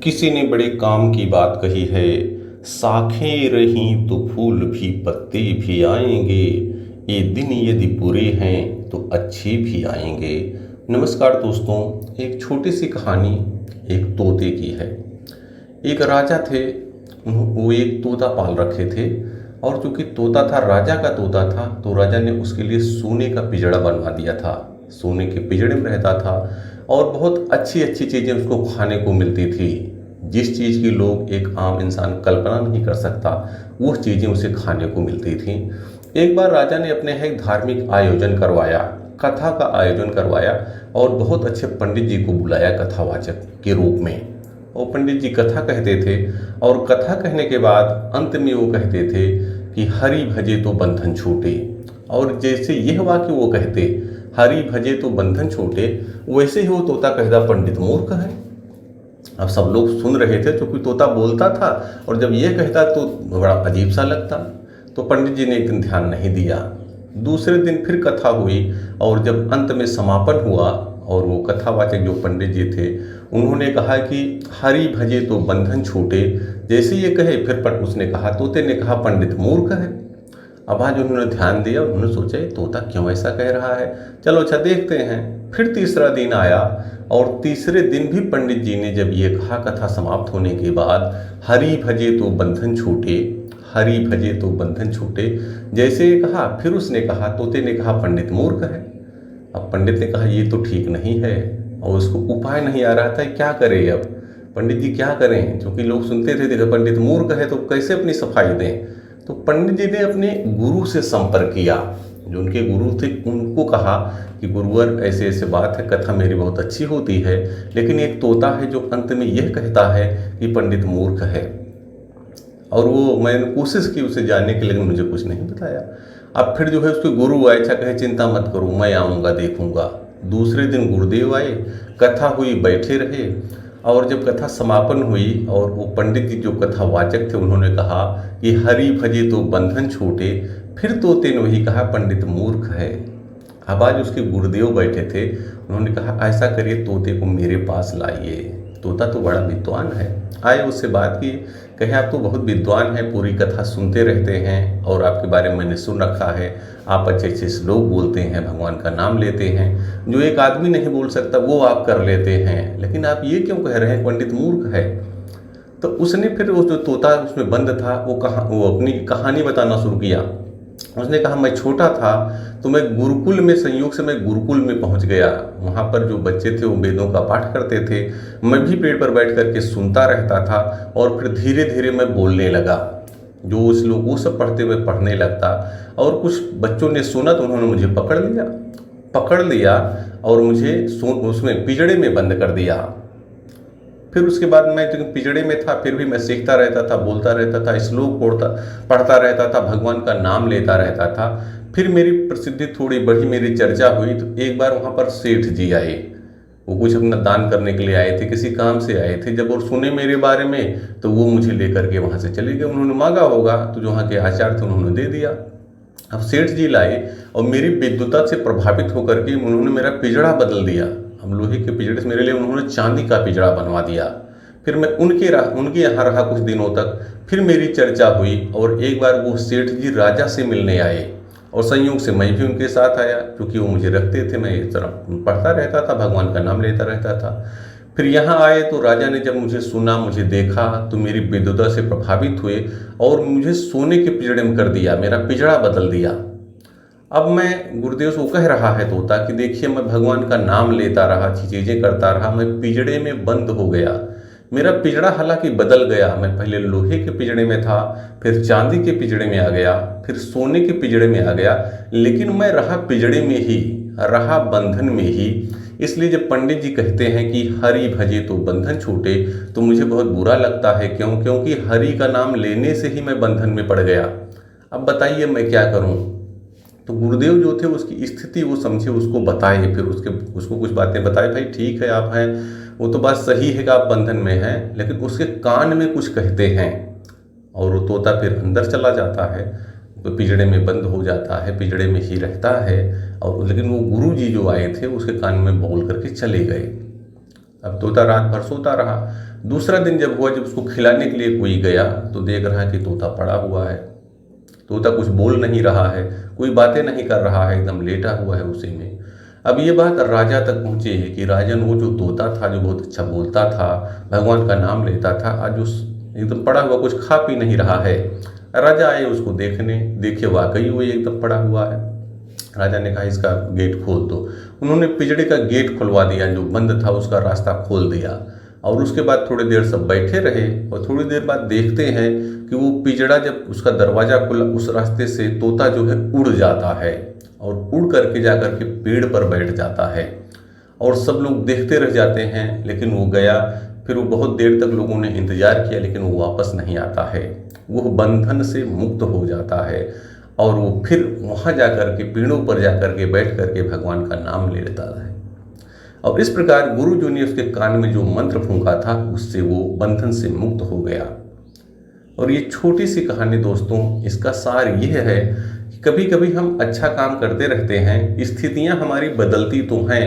किसी ने बड़े काम की बात कही है। शाखें रहीं तो फूल भी पत्ते भी आएंगे, ये दिन यदि बुरे हैं तो अच्छे भी आएंगे। नमस्कार दोस्तों, एक छोटी सी कहानी एक तोते की है। एक राजा थे, वो एक तोता पाल रखे थे। और चूंकि तोता था, राजा का तोता था, तो राजा ने उसके लिए सोने का पिंजड़ा बनवा दिया था। सोने के पिंजड़े में रहता था और बहुत अच्छी अच्छी चीज़ें उसको खाने को मिलती थी। जिस चीज़ की लोग एक आम इंसान कल्पना नहीं कर सकता, वो चीज़ें उसे खाने को मिलती थी। एक बार राजा ने अपने यहाँ एक धार्मिक आयोजन करवाया, कथा का आयोजन करवाया और बहुत अच्छे पंडित जी को बुलाया कथावाचक के रूप में। और पंडित जी कथा कहते थे और कथा कहने के बाद अंत में वो कहते थे कि हरि भजे तो बंधन छूटे। और जैसे यह वाक्य वो कहते, हरि भजे तो बंधन छूटे, वैसे ही वो तोता कहता पंडित मूर्ख है। अब सब लोग सुन रहे थे, क्योंकि तोता बोलता था और जब ये कहता तो बड़ा अजीब सा लगता। तो पंडित जी ने एक दिन ध्यान नहीं दिया। दूसरे दिन फिर कथा हुई और जब अंत में समापन हुआ और वो कथावाचक जो पंडित जी थे, उन्होंने कहा कि हरि भजे तो बंधन छूटे। जैसे ये कहे फिर उसने कहा, तोते ने कहा पंडित मूर्ख है। अब आज उन्होंने ध्यान दिया, उन्होंने सोचा ये तोता क्यों ऐसा कह रहा है, चलो अच्छा देखते हैं। फिर तीसरा दिन आया और तीसरे दिन भी पंडित जी ने जब ये कहा कथा समाप्त होने के बाद, हरि भजे तो बंधन छूटे, हरि भजे तो बंधन छूटे, जैसे ये कहा फिर उसने कहा, तोते ने कहा पंडित मूर्ख है। अब पंडित ने कहा ये तो ठीक नहीं है और उसको उपाय नहीं आ रहा था, क्या करे अब पंडित जी क्या करें, क्योंकि लोग सुनते थे देखो पंडित मूर्ख है तो कैसे अपनी सफाई दें। तो पंडित जी ने अपने गुरु से संपर्क किया, जो उनके गुरु थे, उनको कहा कि गुरुवर ऐसे ऐसे बात है, कथा मेरी बहुत अच्छी होती है, लेकिन एक तोता है जो अंत में यह कहता है कि पंडित मूर्ख है। और वो मैंने कोशिश की उसे जानने की, लेकिन मुझे कुछ नहीं बताया। अब फिर जो है उसके गुरु आए, अच्छा कहे चिंता मत करो मैं आऊँगा देखूँगा। दूसरे दिन गुरुदेव आए, कथा हुई, बैठे रहे और जब कथा समापन हुई और वो पंडित जी जो कथावाचक थे उन्होंने कहा कि हरि भजे तो बंधन छूटे, फिर तोते ने वही कहा पंडित मूर्ख है। अब आज उसके गुरुदेव बैठे थे, उन्होंने कहा ऐसा करिए तोते को मेरे पास लाइए, तोता तो बड़ा विद्वान है। आए उससे बात की, कहे आप तो बहुत विद्वान हैं, पूरी कथा सुनते रहते हैं और आपके बारे में मैंने सुन रखा है, आप अच्छे अच्छे श्लोक बोलते हैं, भगवान का नाम लेते हैं, जो एक आदमी नहीं बोल सकता वो आप कर लेते हैं, लेकिन आप ये क्यों कह रहे हैं पंडित मूर्ख है। तो उसने फिर वो जो तोता उसमें बंद था वो अपनी कहानी बताना शुरू किया। उसने कहा मैं छोटा था तो मैं गुरुकुल में, संयोग से मैं गुरुकुल में पहुंच गया। वहाँ पर जो बच्चे थे वो वेदों का पाठ करते थे, मैं भी पेड़ पर बैठ करके सुनता रहता था और फिर धीरे धीरे मैं बोलने लगा। जो श्लोक वो सब पढ़ते हुए पढ़ने लगता और कुछ बच्चों ने सुना तो उन्होंने मुझे पकड़ लिया और मुझे उसमें पिंजड़े में बंद कर दिया। फिर उसके बाद मैं जो पिंजड़े में था फिर भी मैं सीखता रहता था, बोलता रहता था, श्लोक पढ़ता रहता था, भगवान का नाम लेता रहता था। फिर मेरी प्रसिद्धि थोड़ी बढ़ी, मेरी चर्चा हुई। तो एक बार वहाँ पर सेठ जी आए, वो कुछ अपना दान करने के लिए आए थे, किसी काम से आए थे। जब वो सुने मेरे बारे में तो वो मुझे लेकर के वहाँ से चले गए। उन्होंने मांगा होगा तो जो वहाँ के आचार्य थे उन्होंने दे दिया। अब सेठ जी लाए और मेरी विद्वता से प्रभावित होकर के उन्होंने मेरा पिंजड़ा बदल दिया। हम लोहे के पिंजड़े से मेरे लिए उन्होंने चांदी का पिंजड़ा बनवा दिया। फिर मैं उनके यहाँ रहा कुछ दिनों तक। फिर मेरी चर्चा हुई और एक बार वो सेठ जी राजा से मिलने आए और संयोग से मैं भी उनके साथ आया, क्योंकि वो मुझे रखते थे, मैं इस तरह पढ़ता रहता था, भगवान का नाम लेता रहता था। फिर यहाँ आए तो राजा ने जब मुझे सुना, मुझे देखा तो मेरी विद्वता से प्रभावित हुए और मुझे सोने के पिंजड़े में कर दिया, मेरा पिंजड़ा बदल दिया। अब मैं गुरुदेव से वो कह रहा है तोता कि देखिए मैं भगवान का नाम लेता रहा, अच्छी चीज़ें करता रहा, मैं पिंजड़े में बंद हो गया। मेरा पिंजड़ा हालांकि बदल गया, मैं पहले लोहे के पिंजड़े में था, फिर चांदी के पिंजड़े में आ गया, फिर सोने के पिंजड़े में आ गया, लेकिन मैं रहा पिंजड़े में ही, रहा बंधन में ही। इसलिए जब पंडित जी कहते हैं कि हरि भजे तो बंधन छूटे, तो मुझे बहुत बुरा लगता है। क्योंकि हरि का नाम लेने से ही मैं बंधन में पड़ गया। अब बताइए मैं क्या करूं। तो गुरुदेव जो थे उसकी स्थिति वो समझे, उसको बताए, फिर उसको कुछ बातें बताए, भाई ठीक है आप हैं, वो तो बात सही है कि आप बंधन में हैं, लेकिन उसके कान में कुछ कहते हैं। और वो तोता फिर अंदर चला जाता है, तो पिंजड़े में बंद हो जाता है, पिंजड़े में ही रहता है। और लेकिन वो गुरु जी जो आए थे उसके कान में बोल करके चले गए। अब तोता रात भर सोता रहा। दूसरा दिन जब हुआ, जब उसको खिलाने के लिए कोई गया तो देख रहा है कि तोता पड़ा हुआ है। तोता कुछ बोल नहीं रहा है, कोई बातें नहीं कर रहा है, एकदम लेटा हुआ है उसी में। अब ये बात राजा तक पहुँची है कि राजन, वो जो तोता था जो बहुत अच्छा बोलता था, भगवान का नाम लेता था, आज उस एकदम पड़ा हुआ, कुछ खा पी नहीं रहा है। राजा आए उसको देखने, देखे वाकई वो एकदम पड़ा हुआ है। राजा ने कहा इसका गेट खोल दो। उन्होंने पिंजड़े का गेट खुलवा दिया, जो बंद था उसका रास्ता खोल दिया। और उसके बाद थोड़ी देर सब बैठे रहे और थोड़ी देर बाद देखते हैं कि वो पिंजड़ा, जब उसका दरवाज़ा खुला, उस रास्ते से तोता जो है उड़ जाता है और उड़ करके जा कर के पेड़ पर बैठ जाता है। और सब लोग देखते रह जाते हैं, लेकिन वो गया। फिर वो बहुत देर तक लोगों ने इंतज़ार किया, लेकिन वो वापस नहीं आता है। वो बंधन से मुक्त हो जाता है और वो फिर वहाँ जा कर के, पेड़ों पर जा कर के बैठ कर के भगवान का नाम ले लेता है। और इस प्रकार गुरु जी ने उसके कान में जो मंत्र फूंका था, उससे वो बंधन से मुक्त हो गया। और ये छोटी सी कहानी दोस्तों, इसका सार यह है कि कभी कभी हम अच्छा काम करते रहते हैं, स्थितियां हमारी बदलती तो हैं,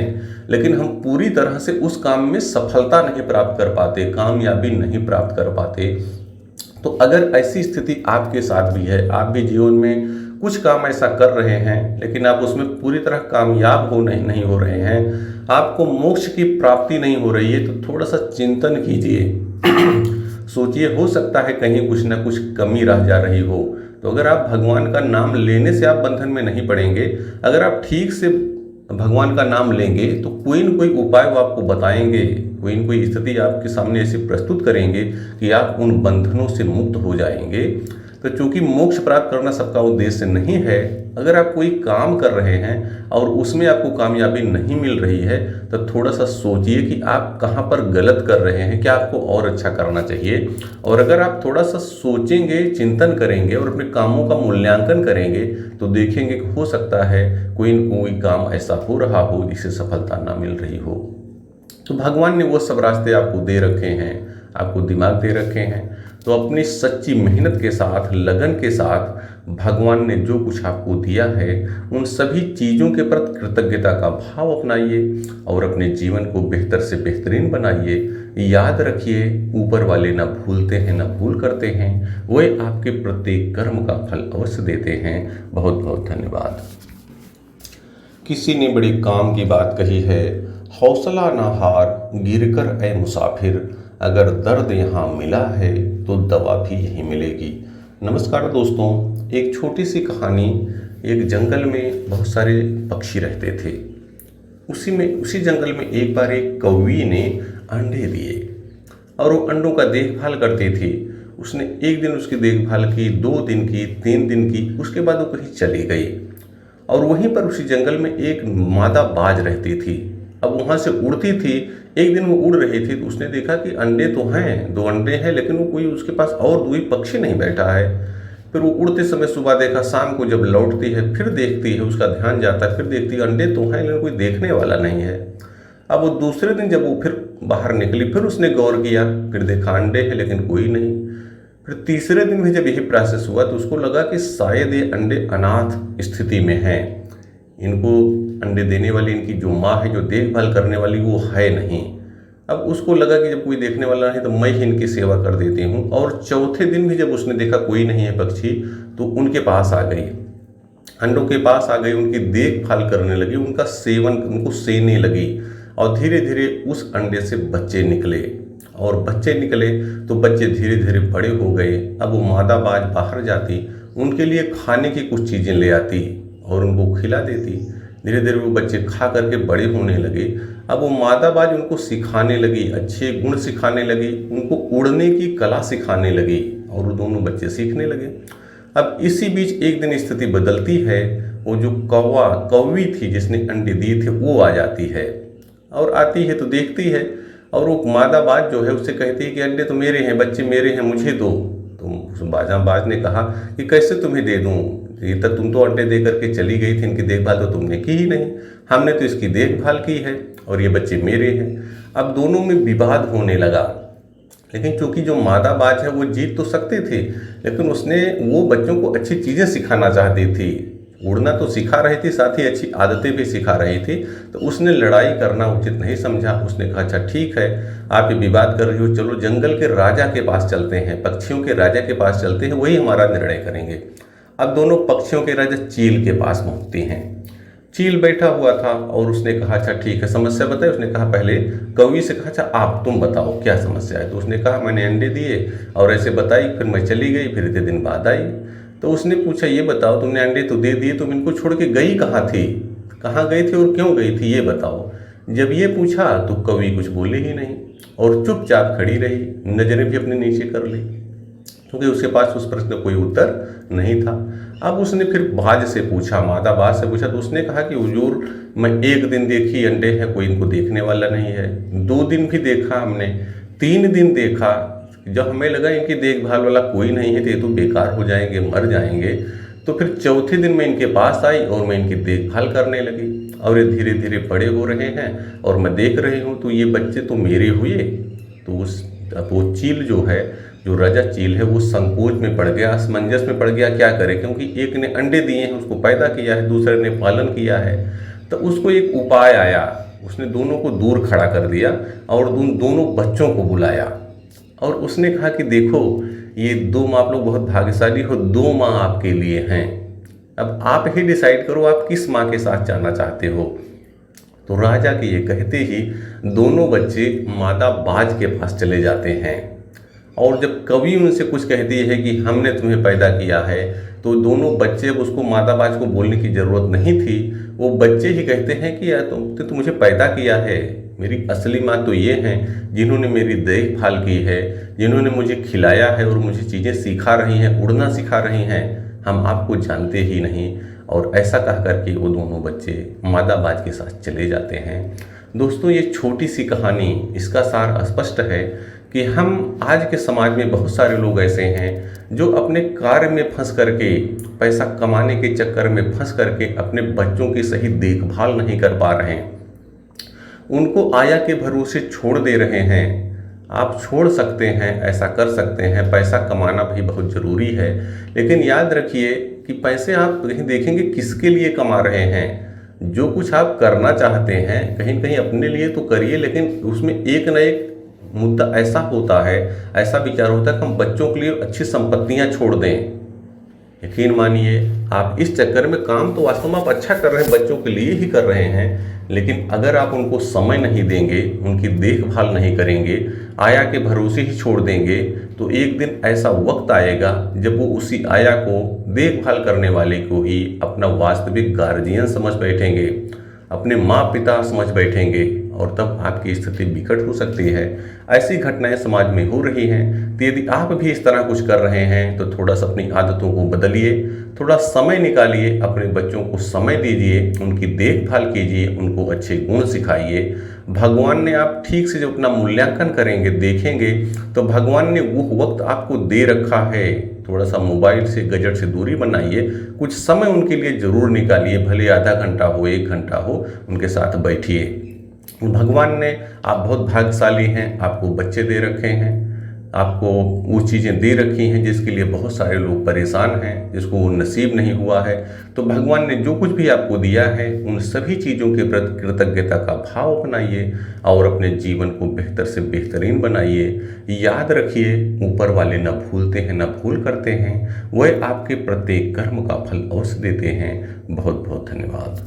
लेकिन हम पूरी तरह से उस काम में सफलता नहीं प्राप्त कर पाते, कामयाबी नहीं प्राप्त कर पाते। तो अगर ऐसी स्थिति आपके साथ भी है, आप भी जीवन में कुछ काम ऐसा कर रहे हैं, लेकिन आप उसमें पूरी तरह कामयाब नहीं हो रहे हैं, आपको मोक्ष की प्राप्ति नहीं हो रही है, तो थोड़ा सा चिंतन कीजिए। सोचिए, हो सकता है कहीं कुछ ना कुछ कमी रह जा रही हो। तो अगर आप भगवान का नाम लेने से आप बंधन में नहीं पड़ेंगे, अगर आप ठीक से भगवान का नाम लेंगे तो कोई न कोई उपाय वो आपको बताएंगे, कोई न कोई स्थिति आपके सामने ऐसी प्रस्तुत करेंगे कि आप उन बंधनों से मुक्त हो जाएंगे। तो चूंकि मोक्ष प्राप्त करना सबका उद्देश्य नहीं है, अगर आप कोई काम कर रहे हैं और उसमें आपको कामयाबी नहीं मिल रही है, तो थोड़ा सा सोचिए कि आप कहाँ पर गलत कर रहे हैं, क्या आपको और अच्छा करना चाहिए। और अगर आप थोड़ा सा सोचेंगे, चिंतन करेंगे और अपने कामों का मूल्यांकन करेंगे, तो देखेंगे कि हो सकता है कोई न कोई काम ऐसा हो रहा हो जिससे सफलता ना मिल रही हो। तो भगवान ने वो सब रास्ते आपको दे रखे हैं, आपको दिमाग दे रखे हैं। तो अपनी सच्ची मेहनत के साथ, लगन के साथ भगवान ने जो कुछ आपको दिया है, उन सभी चीज़ों के प्रति कृतज्ञता का भाव अपनाइए और अपने जीवन को बेहतर से बेहतरीन बनाइए। याद रखिए, ऊपर वाले ना भूलते हैं ना भूल करते हैं, वे आपके प्रत्येक कर्म का फल अवश्य देते हैं। बहुत बहुत धन्यवाद। किसी ने बड़ी काम की बात कही है, हौसला ना हार, गिरकर ए मुसाफिर, अगर दर्द यहाँ मिला है तो दवा भी यहीं मिलेगी। नमस्कार दोस्तों, एक छोटी सी कहानी। एक जंगल में बहुत सारे पक्षी रहते थे। उसी जंगल में एक बार एक कौवी ने अंडे दिए और वो अंडों का देखभाल करती थी। उसने एक दिन उसकी देखभाल की, 2 दिन की, 3 दिन की, उसके बाद वो कहीं चली गई। और वहीं पर उसी जंगल में एक मादा बाज रहती थी। अब वहाँ से उड़ती थी। एक दिन वो उड़ रही थी तो उसने देखा कि अंडे तो हैं, 2 अंडे हैं, लेकिन वो कोई उसके पास और कोई पक्षी नहीं बैठा है। फिर वो उड़ते समय सुबह देखा, शाम को जब लौटती है फिर देखती है, उसका ध्यान जाता है, फिर देखती है अंडे तो हैं, लेकिन कोई देखने वाला नहीं है। अब वो दूसरे दिन जब वो फिर बाहर निकली, फिर उसने गौर किया, फिर देखा अंडे हैं लेकिन कोई नहीं। फिर तीसरे दिन भी जब यही प्रोसेस हुआ तो उसको लगा कि शायद ये अंडे अनाथ स्थिति में हैं, इनको अंडे देने वाली इनकी जो माँ है, जो देखभाल करने वाली, वो है नहीं। अब उसको लगा कि जब कोई देखने वाला नहीं तो मैं ही इनकी सेवा कर देती हूँ। और चौथे दिन भी जब उसने देखा कोई नहीं है पक्षी, तो उनके पास आ गई, अंडों के पास आ गई, उनकी देखभाल करने लगी, उनका सेवन, उनको सेने लगी। और धीरे धीरे उस अंडे से बच्चे निकले, और बच्चे निकले तो बच्चे धीरे धीरे बड़े हो गए। अब वो मादा बाज बाहर जाती, उनके लिए खाने की कुछ चीज़ें ले आती और उनको खिला देती। धीरे धीरे वो बच्चे खा करके बड़े होने लगे। अब वो मादा बाज उनको सिखाने लगी, अच्छे गुण सिखाने लगी, उनको उड़ने की कला सिखाने लगी और वो दोनों बच्चे सीखने लगे। अब इसी बीच एक दिन स्थिति बदलती है। वो जो कौवी थी जिसने अंडे दिए थे, वो आ जाती है। और आती है तो देखती है, और वो मादा बाज जो है उससे कहती है कि अंडे तो मेरे हैं, बच्चे मेरे हैं, मुझे दो। तो उस बाज ने कहा कि कैसे तुम्हें दे दूँ, ये तक तुम तो अंडे दे करके चली गई थी, इनकी देखभाल तो तुमने की ही नहीं, हमने तो इसकी देखभाल की है और ये बच्चे मेरे हैं। अब दोनों में विवाद होने लगा। लेकिन चूंकि जो मादा बाज है वो जीत तो सकते थे, लेकिन उसने वो बच्चों को अच्छी चीज़ें सिखाना चाहती थी। उड़ना तो सिखा रही थी, साथ ही अच्छी आदतें भी सिखा रही थी। तो उसने लड़ाई करना उचित नहीं समझा। उसने कहा अच्छा ठीक है, आप ये विवाद कर रही हो, चलो जंगल के राजा के पास चलते हैं, पक्षियों के राजा के पास चलते हैं, वही हमारा निर्णय करेंगे। अब दोनों पक्षियों के राजा चील के पास पहुँचती हैं। चील बैठा हुआ था और उसने कहा अच्छा ठीक है, समस्या बताए। उसने कहा पहले कौवी से कहा अच्छा आप तुम बताओ क्या समस्या है। तो उसने कहा मैंने अंडे दिए और ऐसे बताई, फिर मैं चली गई, फिर इतने दिन बाद आई। तो उसने पूछा ये बताओ तुमने अंडे तो दे दिए, तुम इनको छोड़ के गई कहाँ थी, कहाँ गई थी और क्यों गई थी ये बताओ। जब ये पूछा तो कौवी कुछ बोले ही नहीं और चुपचाप खड़ी रही, नजरें भी अपने नीचे कर ली, क्योंकि उसके पास उस प्रश्न का कोई उत्तर नहीं था। अब उसने फिर बाज से पूछा, मादा बाज से पूछा, तो उसने कहा कि हुजूर मैं 1 दिन देखी अंडे हैं, कोई इनको देखने वाला नहीं है। 2 दिन भी देखा हमने, 3 दिन देखा, जब हमें लगा इनकी देखभाल वाला कोई नहीं है तो ये तो बेकार हो जाएंगे, मर जाएंगे। तो फिर चौथे दिन मैं इनके पास आई और मैं इनकी देखभाल करने लगी और ये धीरे धीरे बड़े हो रहे हैं और मैं देख रही हूँ तो ये बच्चे तो मेरे हुए। तो वो चील जो है, जो राजा चील है, वो संकोच में पड़ गया, असमंजस में पड़ गया, क्या करे, क्योंकि एक ने अंडे दिए हैं, उसको पैदा किया है, दूसरे ने पालन किया है। तो उसको एक उपाय आया, उसने दोनों को दूर खड़ा कर दिया और दोनों बच्चों को बुलाया और उसने कहा कि देखो ये 2 माँ, आप लोग बहुत भाग्यशाली हो, 2 माँ आपके लिए हैं, अब आप ही डिसाइड करो आप किस माँ के साथ जाना चाहते हो। तो राजा के ये कहते ही दोनों बच्चे मादा बाज के पास चले जाते हैं और जब कवि उनसे कुछ कहती है कि हमने तुम्हें पैदा किया है, तो दोनों बच्चे, अब उसको मादा बाज को बोलने की ज़रूरत नहीं थी, वो बच्चे ही कहते हैं कि यार तुमने तो मुझे पैदा किया है, मेरी असली माँ तो ये हैं जिन्होंने मेरी देखभाल की है, जिन्होंने मुझे खिलाया है और मुझे चीज़ें सिखा रही हैं, उड़ना सिखा रही हैं, हम आपको जानते ही नहीं। और ऐसा कह करके वो दोनों बच्चे मादा बाज के साथ चले जाते हैं। दोस्तों ये छोटी सी कहानी, इसका सार स्पष्ट है कि हम आज के समाज में बहुत सारे लोग ऐसे हैं जो अपने कार्य में फंस करके, पैसा कमाने के चक्कर में फंस करके अपने बच्चों की सही देखभाल नहीं कर पा रहे हैं, उनको आया के भरोसे छोड़ दे रहे हैं। आप छोड़ सकते हैं, ऐसा कर सकते हैं, पैसा कमाना भी बहुत ज़रूरी है, लेकिन याद रखिए कि पैसे आप कहीं देखेंगे किसके लिए कमा रहे हैं। जो कुछ आप करना चाहते हैं कहीं न कहीं अपने लिए तो करिए, लेकिन उसमें एक न एक मुद्दा ऐसा होता है, ऐसा विचार होता है कि हम बच्चों के लिए अच्छी संपत्तियां छोड़ दें। यकीन मानिए आप इस चक्कर में काम तो वास्तव में आप अच्छा कर रहे हैं, बच्चों के लिए ही कर रहे हैं, लेकिन अगर आप उनको समय नहीं देंगे, उनकी देखभाल नहीं करेंगे, आया के भरोसे ही छोड़ देंगे, तो एक दिन ऐसा वक्त आएगा जब वो उसी आया को, देखभाल करने वाले को ही अपना वास्तविक गार्जियन समझ बैठेंगे, अपने माँ पिता समझ बैठेंगे और तब आपकी स्थिति विकट हो सकती है। ऐसी घटनाएं समाज में हो रही हैं। तो यदि आप भी इस तरह कुछ कर रहे हैं तो थोड़ा सा अपनी आदतों को बदलिए, थोड़ा समय निकालिए, अपने बच्चों को समय दीजिए, उनकी देखभाल कीजिए, उनको अच्छे गुण सिखाइए। भगवान ने, आप ठीक से जब अपना मूल्यांकन करेंगे, देखेंगे, तो भगवान ने वो वक्त आपको दे रखा है। थोड़ा सा मोबाइल से, गजट से दूरी बनाइए, कुछ समय उनके लिए ज़रूर निकालिए, भले आधा घंटा हो, 1 घंटा हो, उनके साथ बैठिए। भगवान ने, आप बहुत भाग्यशाली हैं, आपको बच्चे दे रखे हैं, आपको वो चीज़ें दे रखी हैं जिसके लिए बहुत सारे लोग परेशान हैं, जिसको वो नसीब नहीं हुआ है। तो भगवान ने जो कुछ भी आपको दिया है, उन सभी चीज़ों के प्रति कृतज्ञता का भाव अपनाइए और अपने जीवन को बेहतर से बेहतरीन बनाइए। याद रखिए, ऊपर वाले न भूलते हैं न भूल करते हैं, वह आपके प्रत्येक कर्म का फल अवश्य देते हैं। बहुत बहुत धन्यवाद।